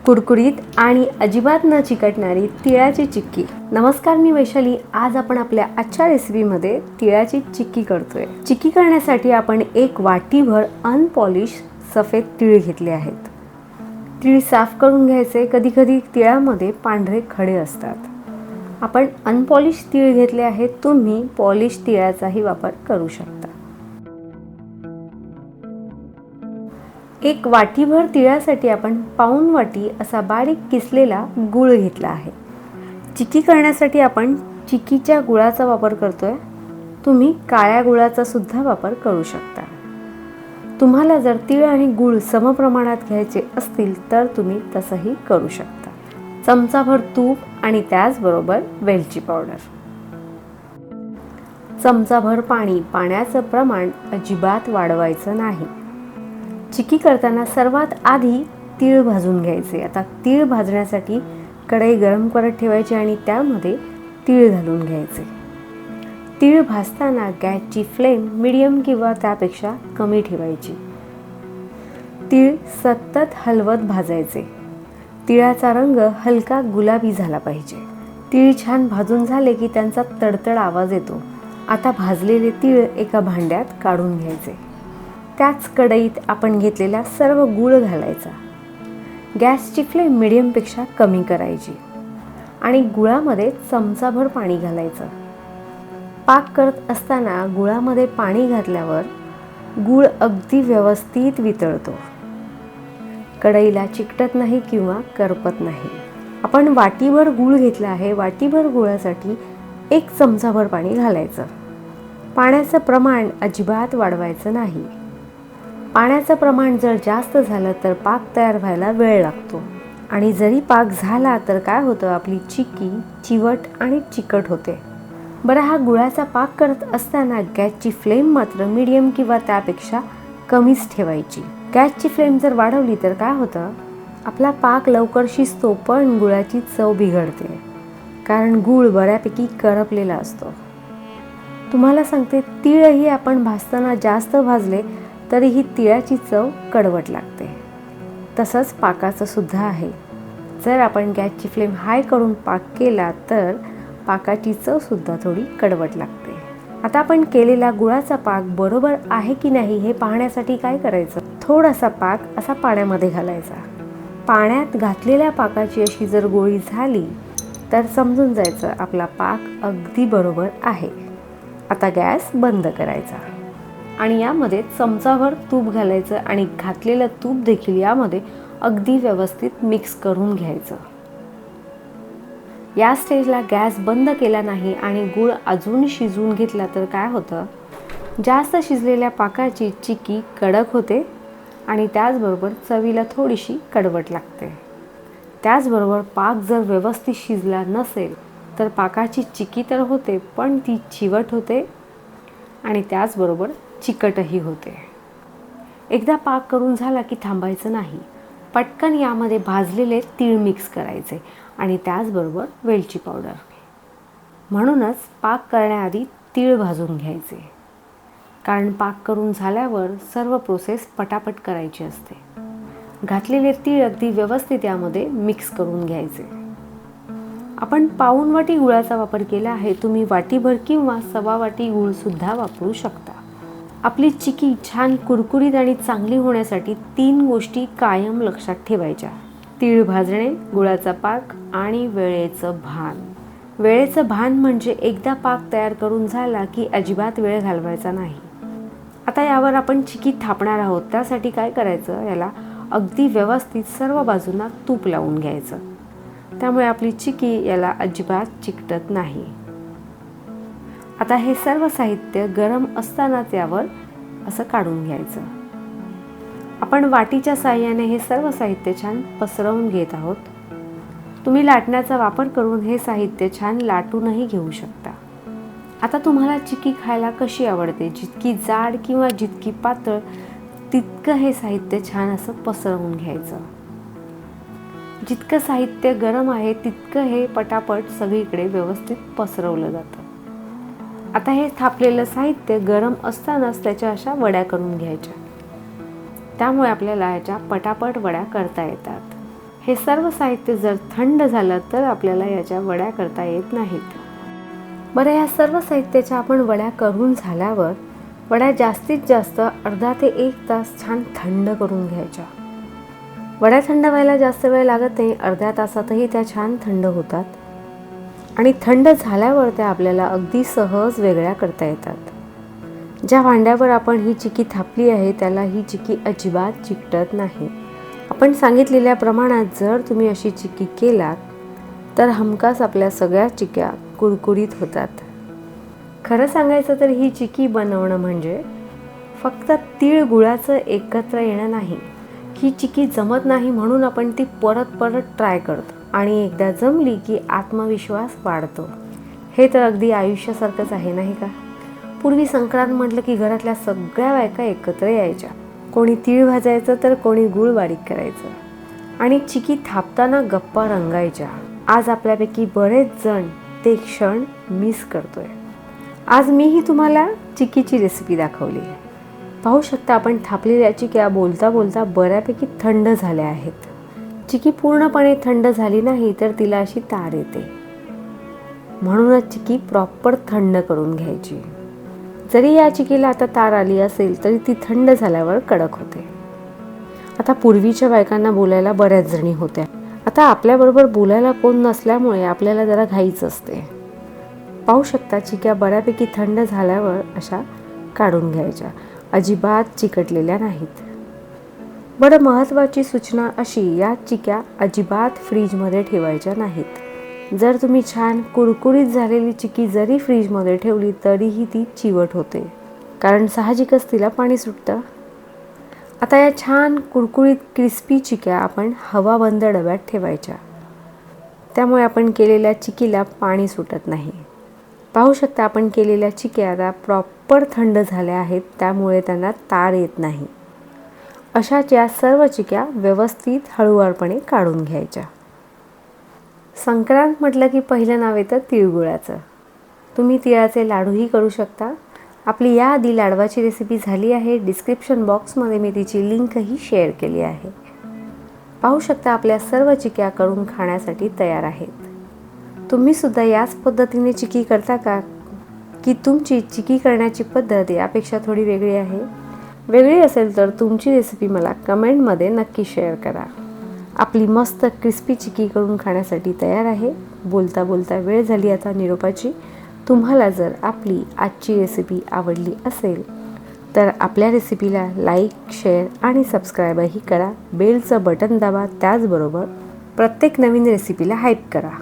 कुरकुरीत आणि अजिबात न चिकटणारी तिळाची चिक्की। नमस्कार, मी वैशाली। आज आपण आपल्या आजच्या रेसिपीमध्ये तिळाची चिक्की करतोय। चिक्की करण्यासाठी आपण एक वाटीभर अनपॉलिश सफेद तीळ घेतले आहेत। तीळ साफ करून घ्यायचे। कधी कधी तिळामध्ये पांढरे खडे असतात। आपण अनपॉलिश तीळ घेतले आहेत। तुम्ही पॉलिश तिळाचाही वापर करू शकता। एक वाटीभर तिळासाठी आपण पाऊण वाटी असा बारीक किसलेला गूळ घेतला आहे। चिक्की करण्यासाठी आपण चिक्कीच्या गुळाचा वापर करतोय। तुम्ही काळ्या गुळाचा सुद्धा वापर करू शकता। तुम्हाला जर तीळ आणि गूळ समप्रमाणात घ्यायचे असतील तर तुम्ही तसंही करू शकता। चमचाभर तूप आणि त्याचबरोबर वेलची पावडर, चमचाभर पाणी। पाण्याचं प्रमाण अजिबात वाढवायचं नाही। चिक्की करताना सर्वात आधी तीळ भाजून घ्यायचे। आता तीळ भाजण्यासाठी कढई गरम करत ठेवायची आणि त्यामध्ये तीळ घालून घ्यायचे। तीळ भाजताना गॅसची फ्लेम मीडियम किंवा त्यापेक्षा कमी ठेवायची। तीळ सतत हलवत भाजायचे। तिळाचा रंग हलका गुलाबी झाला पाहिजे। तीळ छान भाजून झाले की त्यांचा तडतड आवाज येतो। आता भाजलेले तीळ एका भांड्यात काढून घ्यायचे। त्याच कढईत आपण घेतलेला सर्व गूळ घालायचा। गॅसची फ्लेम मीडियमपेक्षा कमी करायची आणि गुळामध्ये चमचाभर पाणी घालायचं। पाक करत असताना गुळामध्ये पाणी घातल्यावर गूळ अगदी व्यवस्थित वितळतो। कढईला चिकटत नाही किंवा करपत नाही। आपण वाटीभर गूळ घेतला आहे। वाटीभर गुळासाठी 1 चमचाभर पाणी घालायचं। पाण्याचं प्रमाण अजिबात वाढवायचं नाही। पाण्याचं प्रमाण जर जास्त झालं तर पाक तयार व्हायला वेळ लागतो आणि जरी पाक झाला तर काय होतं, आपली चिक्की चिवट आणि चिकट होते। बरं, हा गुळाचा पाक करत असताना गॅसची फ्लेम मात्र मीडियम किंवा त्यापेक्षा कमीच ठेवायची। गॅसची फ्लेम जर वाढवली तर काय होतं, आपला पाक लवकर शिजतो पण गुळाची चव बिघडते, कारण गूळ बऱ्यापैकी करपलेला असतो। तुम्हाला सांगते, तीळही आपण भाजताना जास्त भाजले तरीही तिळाची चव कडवट लागते। तसंच पाकाचं सुद्धा आहे। जर आपण गॅसची फ्लेम हाय करून पाक केला तर पाकाची चव सुद्धा थोडी कडवट लागते। आता आपण केलेला गुळाचा पाक बरोबर आहे की नाही हे पाहण्यासाठी काय करायचं, थोडासा पाक असा पाण्यामध्ये घालायचा। पाण्यात घातलेल्या पाकाची अशी जर गोळी झाली तर समजून जायचं आपला पाक अगदी बरोबर आहे। आता गॅस बंद करायचा आणि यामध्ये चमचाभर तूप घालायचं आणि घातलेलं तूप देखील यामध्ये अगदी व्यवस्थित मिक्स करून घ्यायचं। या स्टेजला गॅस बंद केला नाही आणि गूळ अजून शिजवून घेतला तर काय होतं, जास्त शिजलेल्या पाकाची चिक्की कडक होते आणि त्याचबरोबर चवीला थोडीशी कडवट लागते। त्याचबरोबर पाक जर व्यवस्थित शिजला नसेल तर पाकाची चिक्की तर होते पण ती चिवट होते आणि त्याचबरोबर चिकटही होते। एकदा पाक करून झाला की थांबायचं नाही। पटकन यामध्ये भाजलेले तीळ मिक्स करायचे आणि त्याचबरोबर वेलची पावडर। म्हणूनच पाक करण्याआधी तीळ भाजून घ्यायचे, कारण पाक करून झाल्यावर सर्व प्रोसेस पटापट करायची असते। घातलेले तीळ अगदी व्यवस्थित यामध्ये मिक्स करून घ्यायचे। आपण पाऊण वाटी गुळाचा वापर केला आहे। तुम्ही वाटीभर किंवा सव्वा वाटी गूळ सुद्धा वापरू शकता। आपली चिक्की छान कुरकुरीत आणि चांगली होण्यासाठी 3 गोष्टी कायम लक्षात ठेवायच्या: तीळ भाजणे, गुळाचा पाक आणि वेळेचं भान। वेळेचं भान म्हणजे एकदा पाक तयार करून झाला की अजिबात वेळ घालवायचा नाही। आता यावर आपण चिक्की थापणार आहोत। त्यासाठी काय करायचं, याला अगदी व्यवस्थित सर्व बाजूंना तूप लावून घ्यायचं। त्यामुळे आपली चिक्की याला अजिबात चिकटत नाही। आता हे सर्व साहित्य गरम असतानाच यावर असं काढून घ्यायचं। आपण वाटीच्या साहाय्याने हे सर्व साहित्य छान पसरवून घेत आहोत। तुम्ही लाटण्याचा वापर करून हे साहित्य छान लाटूनही घेऊ शकता। आता तुम्हाला चिक्की खायला कशी आवडते, जितकी जाड किंवा जितकी पातळ, तितकं हे साहित्य छान असं पसरवून घ्यायचं। जितकं साहित्य गरम आहे तितकं हे पटापट सगळीकडे व्यवस्थित पसरवलं जातं। आता हे थापलेलं साहित्य गरम असतानाच त्याच्या अशा वड्या करून घ्यायच्या। त्यामुळे आपल्याला याच्या पटापट वड्या करता येतात। हे सर्व साहित्य जर थंड झालं तर आपल्याला याच्या वड्या करता येत नाहीत. बरं, या सर्व साहित्याच्या आपण वड्या करून झाल्यावर वड्या जास्तीत जास्त अर्धा ते 1 तास छान थंड करून घ्यायच्या. वड्या थंड व्हायला जास्त वेळ लागत नाही, अर्ध्या तासातही त्या छान थंड होतात आणि थंड झाल्यावर त्या आपल्याला अगदी सहज वेगळ्या करता येतात. ज्या भांड्यावर आपण ही चिकी थापली आहे त्याला ही चिकी अजिबात चिकटत नाही. आपण सांगितलेल्या प्रमाणात जर तुम्ही अशी चिकी केलात तर हमखास आपल्या सगळ्या चिक्या कुरकुरीत होतात. खरं सांगायचं तर ही चिकी बनवणं म्हणजे फक्त तीळ गुळाचं एकत्र येणं नाही. ही चिकी जमत नाही म्हणून आपण ती परत परत ट्राय करतो आणि एकदा जमली की आत्मविश्वास वाढतो. हे तर अगदी आयुष्यासारखंच आहे नाही का? पूर्वी संक्रांत म्हटलं की घरातल्या सगळ्या बायका एकत्र यायच्या. कोणी तीळ भाजायचं तर कोणी गुळ बारीक करायचं आणि चिकी थापताना गप्पा रंगायच्या. आज आपल्यापैकी बरेच जण ते क्षण मिस करतोय. आज मीही तुम्हाला चिकीची रेसिपी दाखवली आहे. पाहू शकता आपण थापलेल्या चिक्या बोलता बोलता बऱ्यापैकी थंड झाल्या आहेत. चिकी पूर्णपणे थंड झाली नाही तर तिला अशी तार येते. म्हणूनच चिकी प्रॉपर थंड करून घ्यायची. जरी या चिकीला आता तार आली असेल तरी ती थंड झाल्यावर कडक होते. आता पूर्वीच्या बायकांना बोलायला बऱ्याच जणी होत्या. आता आपल्याबरोबर बोलायला कोण नसल्यामुळे आपल्याला जरा घाईच असते. पाहू शकता चिक्या बऱ्यापैकी थंड झाल्यावर अशा काढून घ्यायच्या. अजिबात चिकटलेल्या नाहीत. बरं, महत्त्वाची सूचना अशी, या चिक्या अजिबात फ्रीजमध्ये ठेवायच्या नाहीत. जर तुम्ही छान कुरकुरीत झालेली चिकी जरी फ्रीजमध्ये ठेवली तरीही ती चिवट होते, कारण साहजिकच तिला पाणी सुटतं. आता या छान कुरकुरीत क्रिस्पी चिक्या आपण हवाबंद डब्यात ठेवायच्या. त्यामुळे आपण केलेल्या चिकीला पाणी सुटत नाही. पाहू शकता आपण केलेल्या चिक्या आता प्रॉपर थंड झाल्या आहेत, त्यामुळे त्यांना तार येत नाही. अशाच या सर्व चिक्या व्यवस्थित हळूवारपणे काढून घ्यायच्या. संक्रांत म्हटलं की पहिलं नाव येतं तिळगुळाचं. तुम्ही तिळाचे लाडूही करू शकता. आपली याआधी लाडवाची रेसिपी झाली आहे. डिस्क्रिप्शन बॉक्समध्ये मी तिची लिंकही शेअर केली आहे. पाहू शकता आपल्या सर्व चिक्या करून खाण्यासाठी तयार आहेत. तुम्हीसुद्धा याच पद्धतीने चिकी करता का? की तुमची चिकी करण्याची पद्धत यापेक्षा थोडी वेगळी आहे? वेगळी असेल तर तुमची रेसिपी मला कमेंटमध्ये नक्की शेअर करा. आपली मस्त क्रिस्पी चिकी करून खाण्यासाठी तयार आहे. बोलता बोलता वेळ झाली आता निरोपाची. तुम्हाला जर आपली आजची रेसिपी आवडली असेल तर आपल्या रेसिपीला लाईक, शेअर आणि सबस्क्राईबही करा. बेलचं बटन दाबा. त्याचबरोबर प्रत्येक नवीन रेसिपीला हाईप करा.